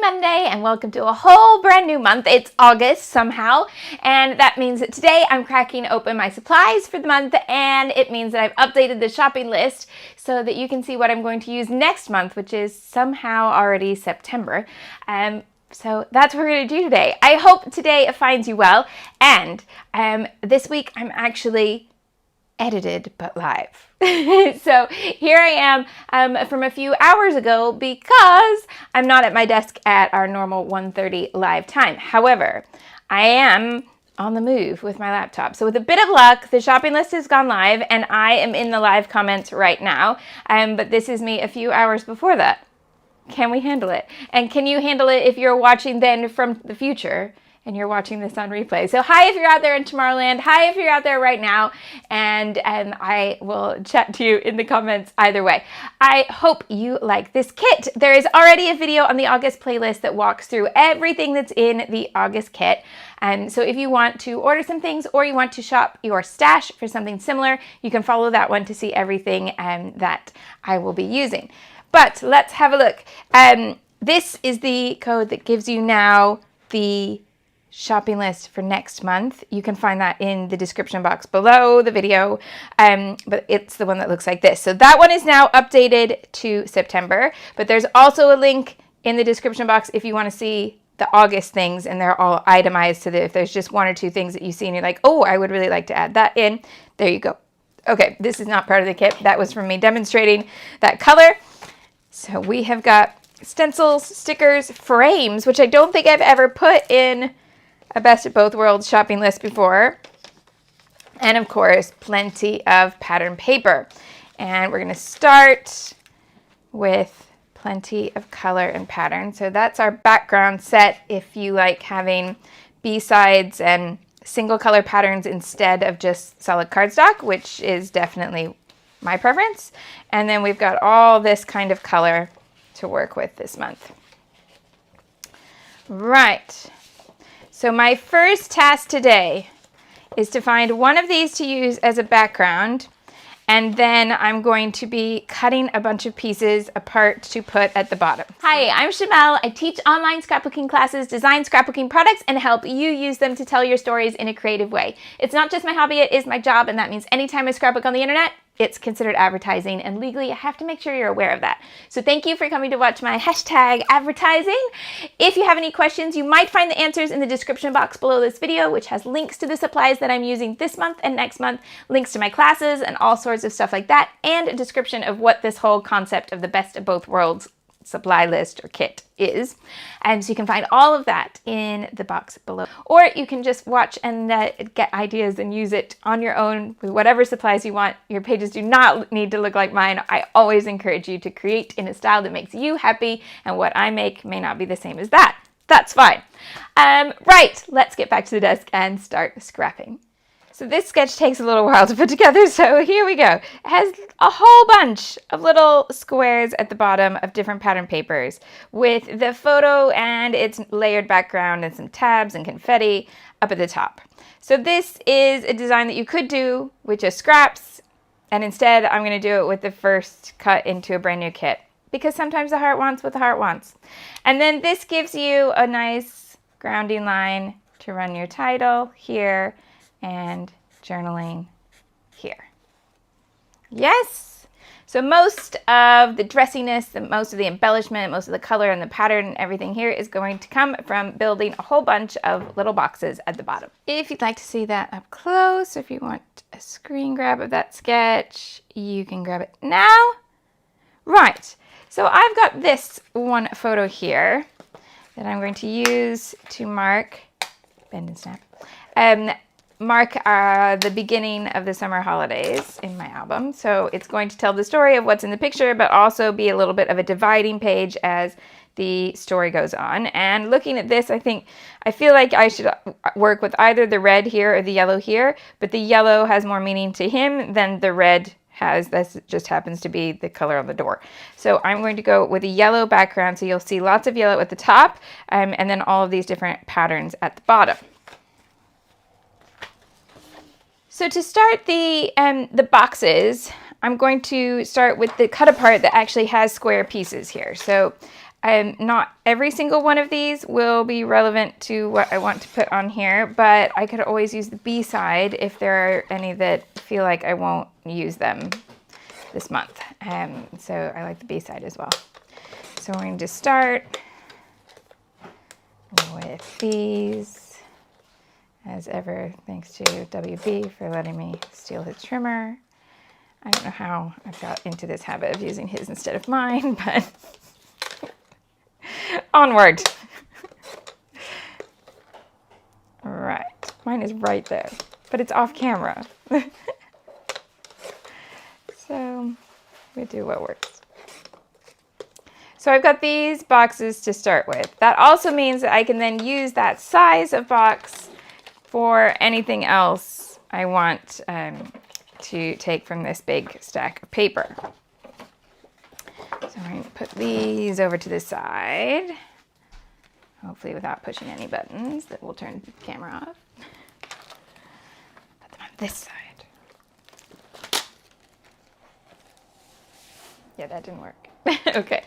Monday and welcome to a whole brand new month. It's August somehow, and that means that today I'm cracking open my supplies for the month, and it means that I've updated the shopping list so that you can see what I'm going to use next month, which is somehow already September. So that's what we're going to do today. I hope today finds you well, and this week I'm actually edited but live. So here I am from a few hours ago because I'm not at my desk at our normal 1:30 live time. However, I am on the move with my laptop. So with a bit of luck, the shopping list has gone live and I am in the live comments right now. But this is me a few hours before that. Can we handle it? And can you handle it if you're watching then from the future and you're watching this on replay? So hi if you're out there in Tomorrowland, hi if you're out there right now, and I will chat to you in the comments either way. I hope you like this kit. There is already a video on the August playlist that walks through everything that's in the August kit. And so if you want to order some things or you want to shop your stash for something similar, you can follow that one to see everything that I will be using. But let's have a look. This is the code that gives you now the shopping list for next month. You can find that in the description box below the video, but it's the one that looks like this. So that one is now updated to September, but there's also a link in the description box if you want to see the August things, and they're all itemized so that if there's just one or two things that you see and you're like, oh, I would really like to add that in, there you go. Okay, this is not part of the kit. That was from me demonstrating that color. So we have got stencils, stickers, frames, which I don't think I've ever put in a Best of Both Worlds shopping list before. And of course, plenty of pattern paper. And we're going to start with plenty of color and pattern. So that's our background set if you like having B-sides and single color patterns instead of just solid cardstock, which is definitely my preference. And then we've got all this kind of color to work with this month. Right. So my first task today is to find one of these to use as a background, and then I'm going to be cutting a bunch of pieces apart to put at the bottom. Hi, I'm Shimelle. I teach online scrapbooking classes, design scrapbooking products, and help you use them to tell your stories in a creative way. It's not just my hobby, it is my job, and that means anytime I scrapbook on the internet, it's considered advertising, and legally I have to make sure you're aware of that. So thank you for coming to watch my #advertising. If you have any questions, you might find the answers in the description box below this video, which has links to the supplies that I'm using this month and next month, links to my classes and all sorts of stuff like that, and a description of what this whole concept of the Best of Both Worlds supply list or kit is. And so you can find all of that in the box below, or you can just watch and get ideas and use it on your own with whatever supplies you want. Your pages do not need to look like mine. I always encourage you to create in a style that makes you happy, and what I make may not be the same as that. That's fine. Right, let's get back to the desk and start scrapping. So this sketch takes a little while to put together, so here we go. It has a whole bunch of little squares at the bottom of different pattern papers with the photo and its layered background and some tabs and confetti up at the top. So this is a design that you could do with just scraps, and instead I'm going to do it with the first cut into a brand new kit, because sometimes the heart wants what the heart wants. And then this gives you a nice grounding line to run your title here, and journaling here. Yes! So most of the dressiness, most of the embellishment, most of the color and the pattern and everything here is going to come from building a whole bunch of little boxes at the bottom. If you'd like to see that up close, if you want a screen grab of that sketch, you can grab it now. Right, so I've got this one photo here that I'm going to use to mark, bend and snap, mark the beginning of the summer holidays in my album. So it's going to tell the story of what's in the picture, but also be a little bit of a dividing page as the story goes on. And looking at this, I feel like I should work with either the red here or the yellow here, but the yellow has more meaning to him than the red has. This just happens to be the color on the door. So I'm going to go with a yellow background, so you'll see lots of yellow at the top, and then all of these different patterns at the bottom. So to start the boxes, I'm going to start with the cut apart that actually has square pieces here. So Not every single one of these will be relevant to what I want to put on here, but I could always use the B side if there are any that feel like I won't use them this month. So I like the B side as well. So we're going to start with these. As ever, thanks to WB for letting me steal his trimmer. I don't know how I got into this habit of using his instead of mine, but onward. All right, mine is right there, but it's off camera. So we do what works. So I've got these boxes to start with. That also means that I can then use that size of box for anything else I want to take from this big stack of paper. So I'm going to put these over to the side, hopefully without pushing any buttons that will turn the camera off. Put them on this side. Yeah, that didn't work. Okay.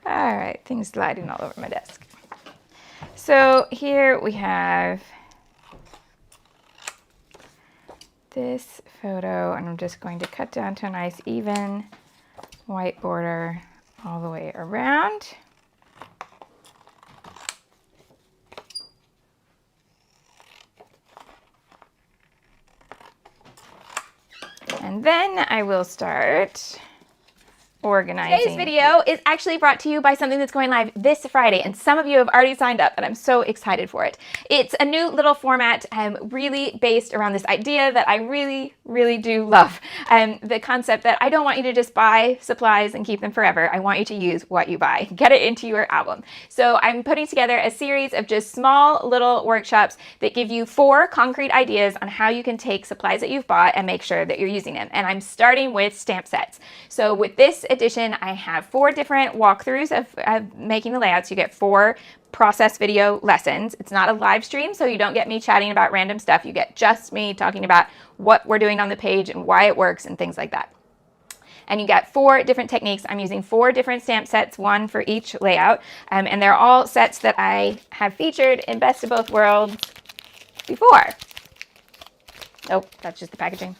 All right, things sliding all over my desk. So here we have this photo, and I'm just going to cut down to a nice even white border all the way around. And then I will start organizing. Today's video is actually brought to you by something that's going live this Friday, and some of you have already signed up, and I'm so excited for it. It's a new little format really based around this idea that I really do love. The concept that I don't want you to just buy supplies and keep them forever. I want you to use what you buy. Get it into your album. So I'm putting together a series of just small little workshops that give you 4 concrete ideas on how you can take supplies that you've bought and make sure that you're using them. And I'm starting with stamp sets. So with this edition, I have 4 different walkthroughs of making the layouts. You get 4 process video lessons. It's not a live stream, so you don't get me chatting about random stuff. You get just me talking about what we're doing on the page and why it works and things like that. And you get 4 different techniques. I'm using 4 different stamp sets, 1 for each layout, and they're all sets that I have featured in Best of Both Worlds before. Oh, that's just the packaging.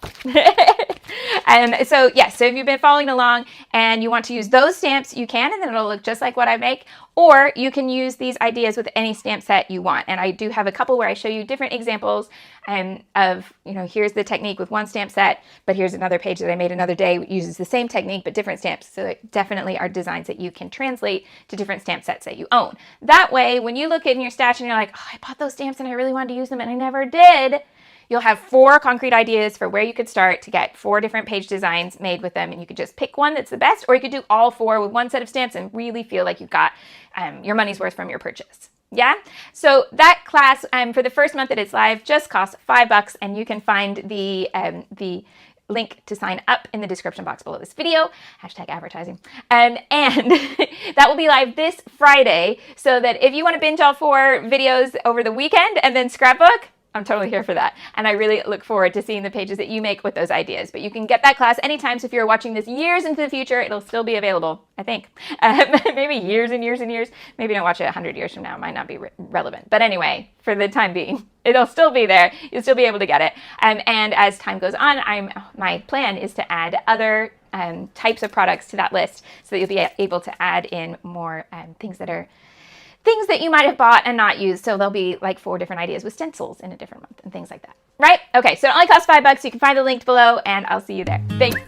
So yes, so if you've been following along and you want to use those stamps, you can, and then it'll look just like what I make. Or you can use these ideas with any stamp set you want. And I do have a couple where I show you different examples of, here's the technique with one stamp set, but here's another page that I made another day that uses the same technique, but different stamps. So it definitely are designs that you can translate to different stamp sets that you own. That way, when you look in your stash and you're like, oh, I bought those stamps and I really wanted to use them and I never did, you'll have 4 concrete ideas for where you could start to get 4 different page designs made with them, and you could just pick one that's the best, or you could do all 4 with one set of stamps and really feel like you got your money's worth from your purchase. Yeah? So that class, for the first month that it's live, just costs $5, and you can find the link to sign up in the description box below this video, #advertising. And that will be live this Friday, so that if you want to binge all 4 videos over the weekend and then scrapbook, I'm totally here for that. And I really look forward to seeing the pages that you make with those ideas. But you can get that class anytime. So if you're watching this years into the future, it'll still be available, I think. Maybe years and years and years. Maybe don't watch it 100 years from now. It might not be relevant. But anyway, for the time being, it'll still be there. You'll still be able to get it. And as time goes on, my plan is to add other types of products to that list so that you'll be able to add in more things that you might have bought and not used. So there'll be like 4 different ideas with stencils in a different month and things like that. Right? Okay, so it only costs $5. You can find the link below, and I'll see you there. Thanks.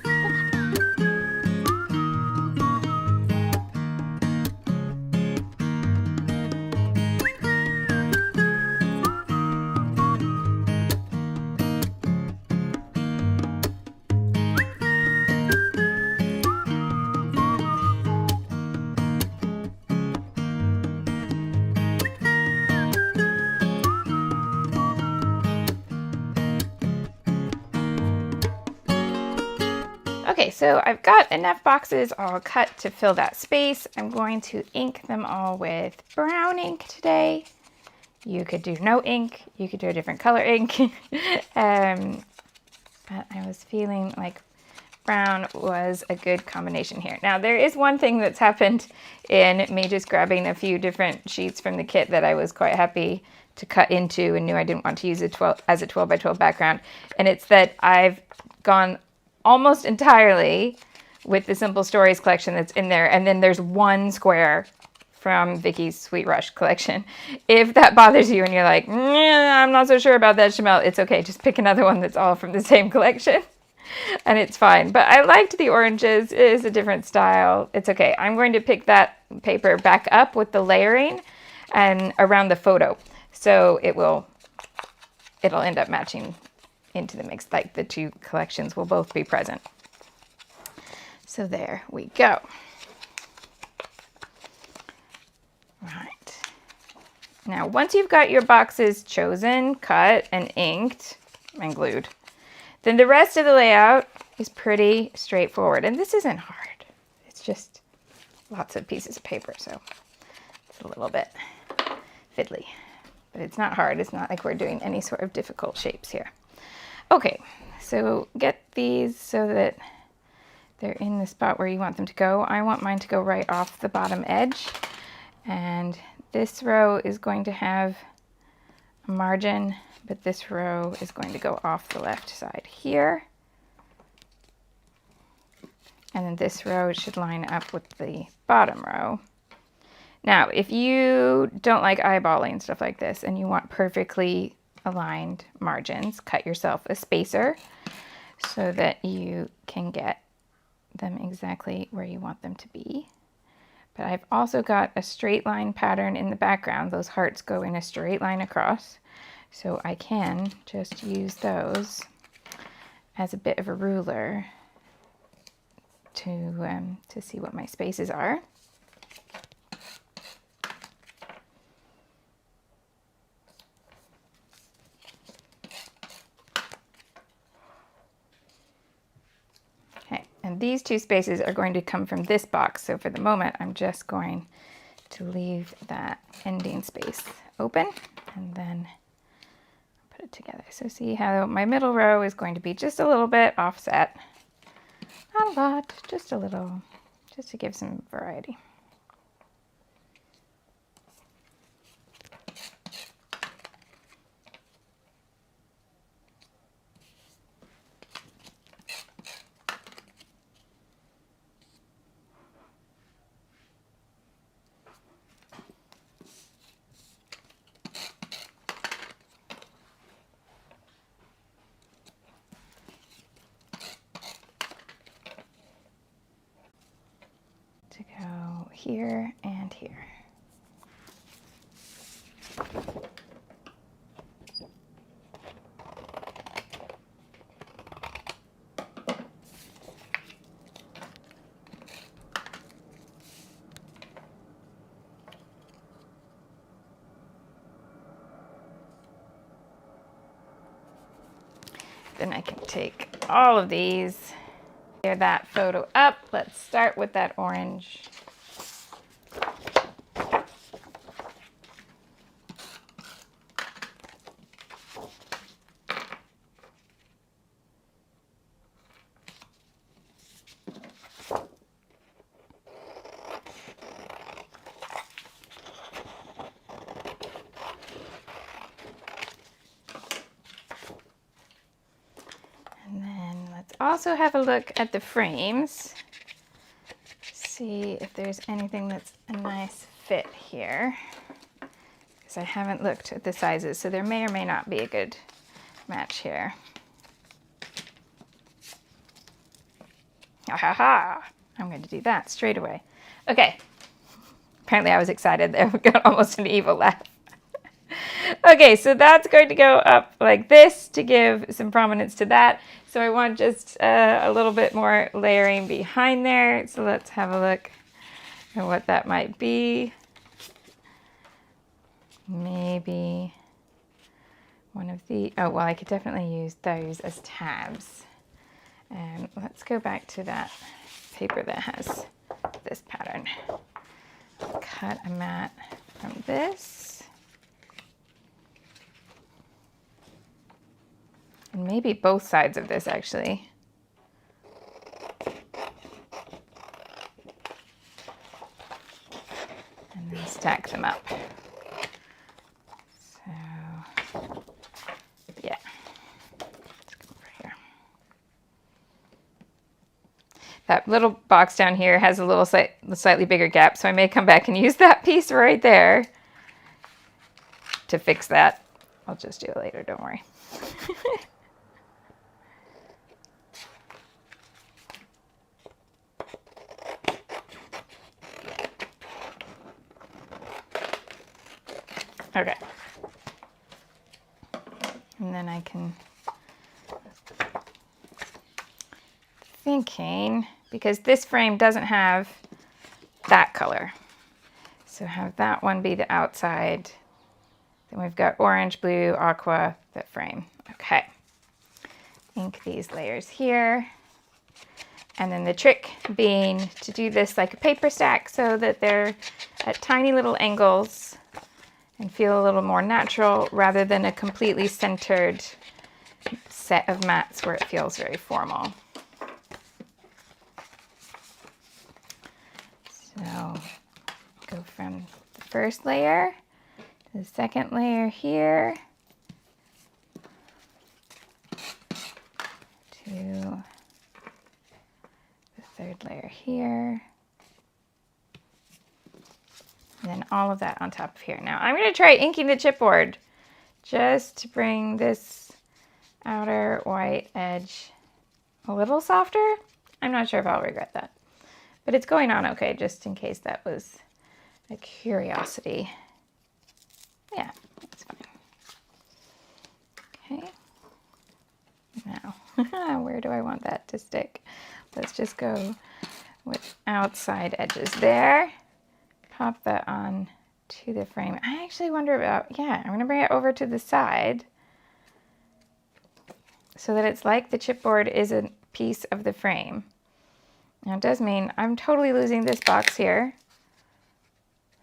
Okay, so I've got enough boxes all cut to fill that space. I'm going to ink them all with brown ink today. You could do no ink. You could do a different color ink. But I was feeling like brown was a good combination here. Now there is one thing that's happened in me just grabbing a few different sheets from the kit that I was quite happy to cut into and knew I didn't want to use as a 12 by 12 background. And it's that I've gone almost entirely with the Simple Stories collection that's in there. And then there's one square from Vicky's Sweet Rush collection. If that bothers you and you're like, I'm not so sure about that, Shimelle, it's okay. Just pick another one that's all from the same collection and it's fine. But I liked the oranges. It is a different style. It's okay. I'm going to pick that paper back up with the layering and around the photo. So it'll end up matching into the mix, like the two collections will both be present. So there we go. Right. Now, once you've got your boxes chosen, cut, and inked, and glued, then the rest of the layout is pretty straightforward. And this isn't hard. It's just lots of pieces of paper, so it's a little bit fiddly. But it's not hard. It's not like we're doing any sort of difficult shapes here. Okay, so get these so that they're in the spot where you want them to go. I want mine to go right off the bottom edge. And this row is going to have a margin, but this row is going to go off the left side here. And then this row should line up with the bottom row. Now, if you don't like eyeballing stuff like this and you want perfectly aligned margins, cut yourself a spacer so that you can get them exactly where you want them to be. But I've also got a straight line pattern in the background. Those hearts go in a straight line across. So I can just use those as a bit of a ruler to see what my spaces are. And these two spaces are going to come from this box. So for the moment, I'm just going to leave that ending space open and then put it together. So see how my middle row is going to be just a little bit offset. Not a lot, just a little, just to give some variety. To go here and here. Then I can take all of these, clear that photo up. Let's start with that orange. Also have a look at the frames, see if there's anything that's a nice fit here, because I haven't looked at the sizes, so there may or may not be a good match here. Ha ha ha! I'm going to do that straight away. Okay, apparently I was excited there. We got almost an evil laugh. Okay, so that's going to go up like this to give some prominence to that. So I want just a little bit more layering behind there. So let's have a look at what that might be. Maybe one of the, oh, well, I could definitely use those as tabs. And let's go back to that paper that has this pattern. Cut a mat from this. And maybe both sides of this, actually. stack them up. So, yeah. Let's go over here. That little box down here has a little slightly bigger gap, so I may come back and use that piece right there to fix that. I'll just do it later, don't worry. Okay. And then I can, thinking, because this frame doesn't have that color, so have that one be the outside. Then we've got orange, blue, aqua, the frame. Okay. Ink these layers here. And then the trick being to do this like a paper stack so that they're at tiny little angles and feel a little more natural rather than a completely centered set of mats where it feels very formal. So go from the first layer to the second layer here to the third layer here. And then all of that on top of here. Now I'm going to try inking the chipboard just to bring this outer white edge a little softer. I'm not sure if I'll regret that, but it's going on okay, just in case that was a curiosity. Yeah, that's fine. Okay. Now, where do I want that to stick? Let's just go with outside edges there. Pop that on to the frame. I actually wonder about, yeah, I'm going to bring it over to the side so that it's like the chipboard is a piece of the frame. Now it does mean I'm totally losing this box here.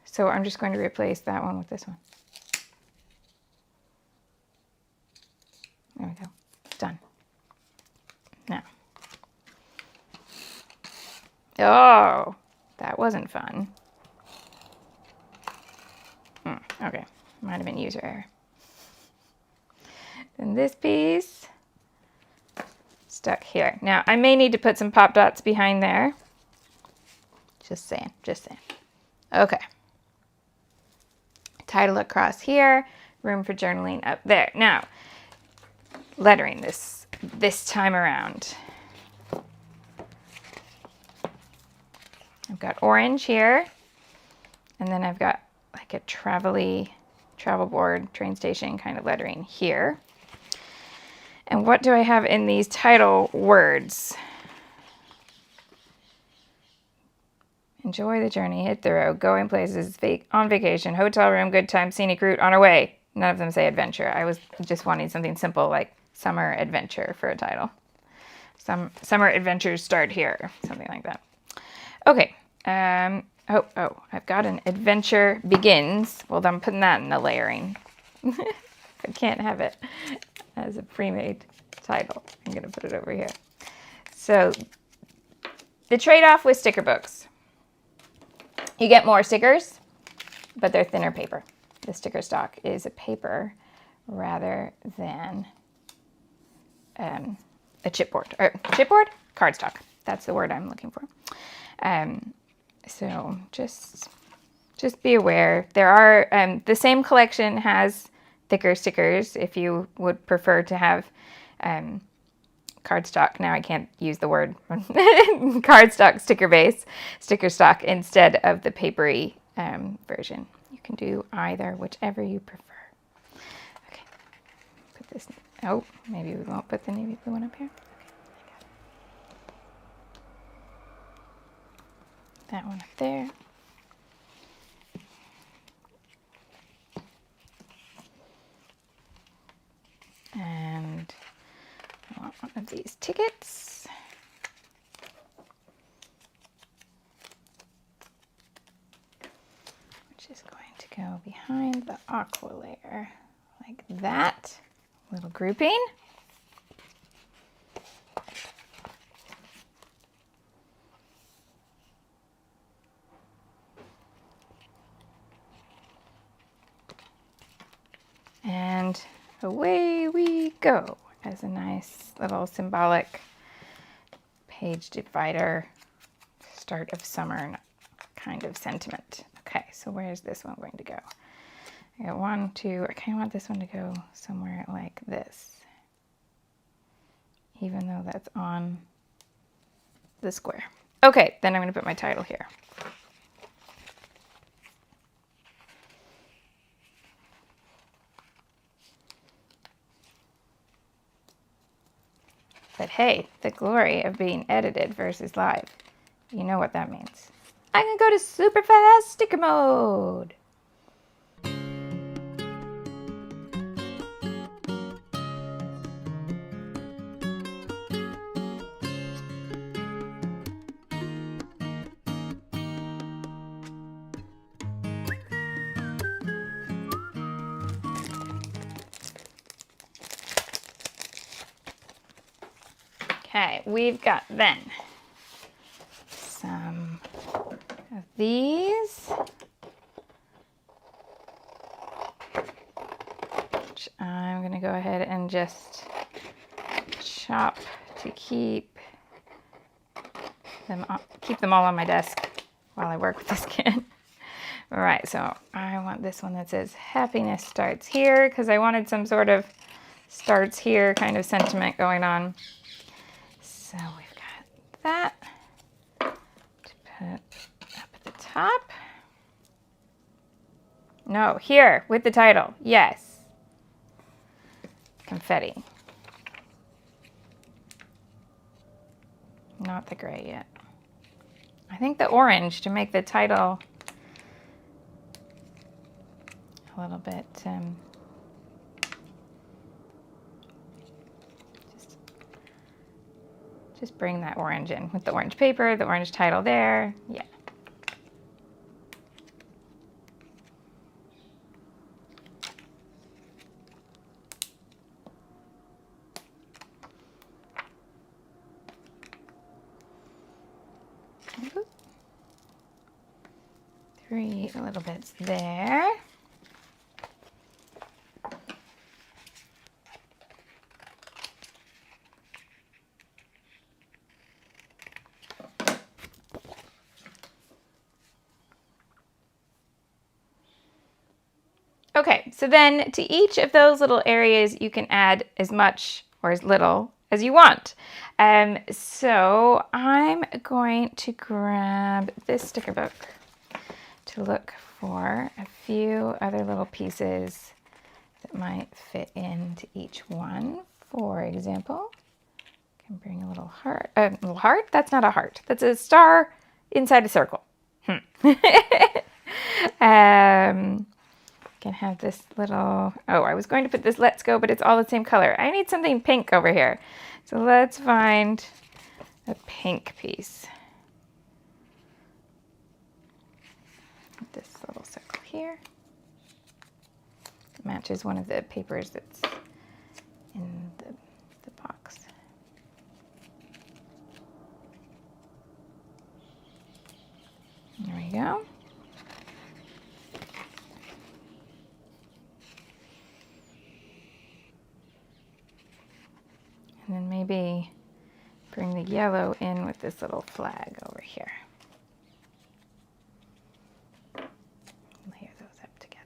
So I'm just going to replace that one with this one. There we go. Done. Now. Oh, that wasn't fun. Okay, might have been user error. Then this piece stuck here. Now I may need to put some pop dots behind there. Just saying, just saying. Okay. Title across here, room for journaling up there. Now, lettering this time around. I've got orange here, and then I've got like a travel board, train station kind of lettering here. And what do I have in these title words? Enjoy the journey, hit the road, going places, on vacation, hotel room, good time, scenic route, on our way. None of them say adventure. I was just wanting something simple like summer adventure for a title. Some summer adventures start here, something like that. Okay. I've got an adventure begins. Well, I'm putting that in the layering. I can't have it as a pre-made title. I'm going to put it over here. So the trade-off with sticker books. You get more stickers, but they're thinner paper. The sticker stock is a paper rather than a chipboard. Or chipboard? Cardstock. That's the word I'm looking for. So just be aware. There are, the same collection has thicker stickers if you would prefer to have cardstock. Now I can't use the word cardstock sticker stock instead of the papery version. You can do either, whichever you prefer. Okay, put this, oh, maybe we won't put the navy blue one up here. That one up there. And I want one of these tickets. Which is going to go behind the aqua layer, like that. Little grouping. And away we go as a nice little symbolic page divider, start of summer kind of sentiment. Okay, so where's this one going to go? I got 1, 2, I kind of want this one to go somewhere like this, even though that's on the square. Okay, then I'm going to put my title here. But hey, the glory of being edited versus live. You know what that means. I'm going to go to super fast sticker mode. Okay, we've got then some of these, which I'm going to go ahead and just chop to keep them all on my desk while I work with this kit. All right, so I want this one that says happiness starts here because I wanted some sort of starts here kind of sentiment going on. So we've got that to put up at the top. No, here with the title. Yes. Confetti. Not the gray yet. I think the orange to make the title a little bit just bring that orange in with the orange paper, the orange title there. Yeah. Three little bits there. Okay, so then to each of those little areas, you can add as much or as little as you want. So I'm going to grab this sticker book to look for a few other little pieces that might fit into each one. For example, I can bring a little heart. A little heart? That's not a heart. That's a star inside a circle. Can have this little, oh, I was going to put this let's go, but it's all the same color. I need something pink over here. So let's find a pink piece. This little circle here. It matches one of the papers that's in the box. There we go. And then maybe bring the yellow in with this little flag over here. Layer those up together.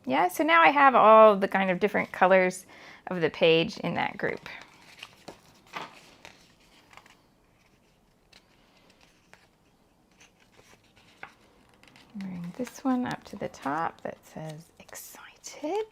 Yeah, so now I have all the kind of different colors of the page in that group. Bring this one up to the top that says excited.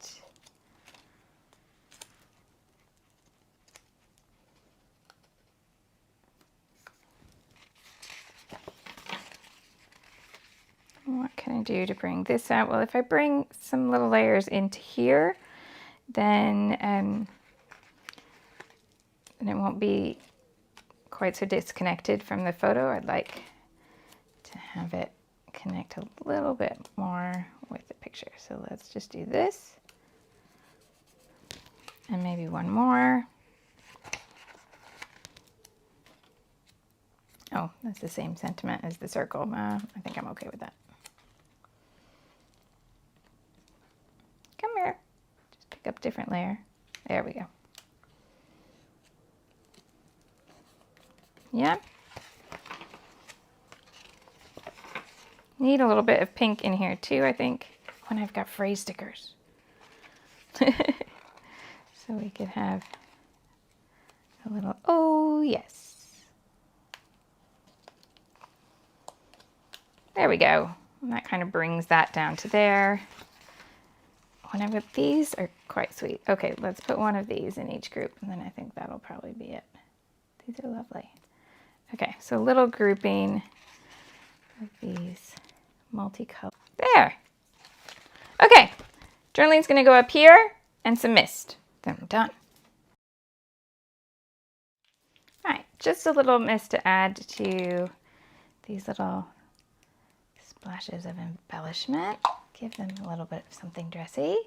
What can I do to bring this out? Well, if I bring some little layers into here, then it won't be quite so disconnected from the photo. I'd like to have it connect a little bit more with the picture. So let's just do this. And maybe one more. Oh, that's the same sentiment as the circle. I think I'm okay with that. Come here. different layer. There we go. Yeah. Need a little bit of pink in here too, I think, when I've got phrase stickers. So we could have a little, oh yes. There we go. And that kind of brings that down to there. These are quite sweet. Okay, let's put one of these in each group, and then I think that'll probably be it. These are lovely. Okay, so a little grouping of these multicolored. There. Okay, journaling's gonna go up here and some mist. Then we're done. All right, just a little mist to add to these little splashes of embellishment. Give them a little bit of something dressy.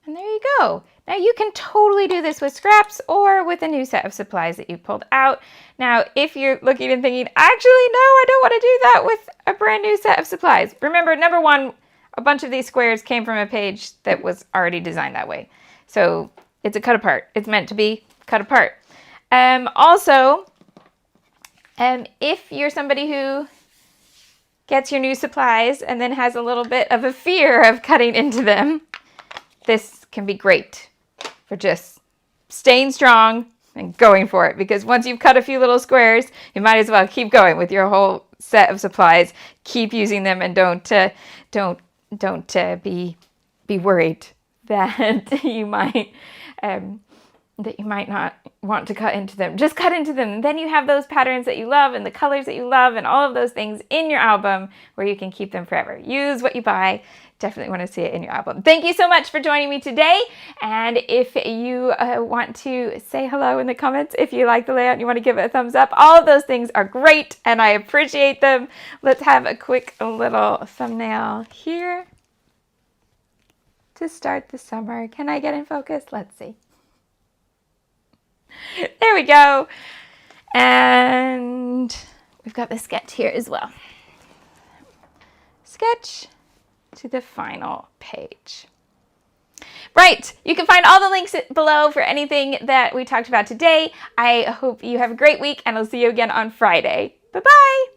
And there you go. Now you can totally do this with scraps or with a new set of supplies that you pulled out. Now, if you're looking and thinking, actually, no, I don't want to do that with a brand new set of supplies. Remember, number one, a bunch of these squares came from a page that was already designed that way. So it's a cut apart. It's meant to be cut apart. Also, if you're somebody who gets your new supplies and then has a little bit of a fear of cutting into them, this can be great for just staying strong and going for it, because once you've cut a few little squares, you might as well keep going with your whole set of supplies. Keep using them, and don't be worried that you might not want to cut into them. Just cut into them. Then you have those patterns that you love and the colors that you love and all of those things in your album where you can keep them forever. Use what you buy. Definitely want to see it in your album. Thank you so much for joining me today. And if you want to say hello in the comments, if you like the layout and you want to give it a thumbs up, all of those things are great and I appreciate them. Let's have a quick little thumbnail here to start the summer. Can I get in focus? Let's see. There we go. And we've got the sketch here as well. Sketch to the final page. Right, you can find all the links below for anything that we talked about today. I hope you have a great week, and I'll see you again on Friday. Bye-bye.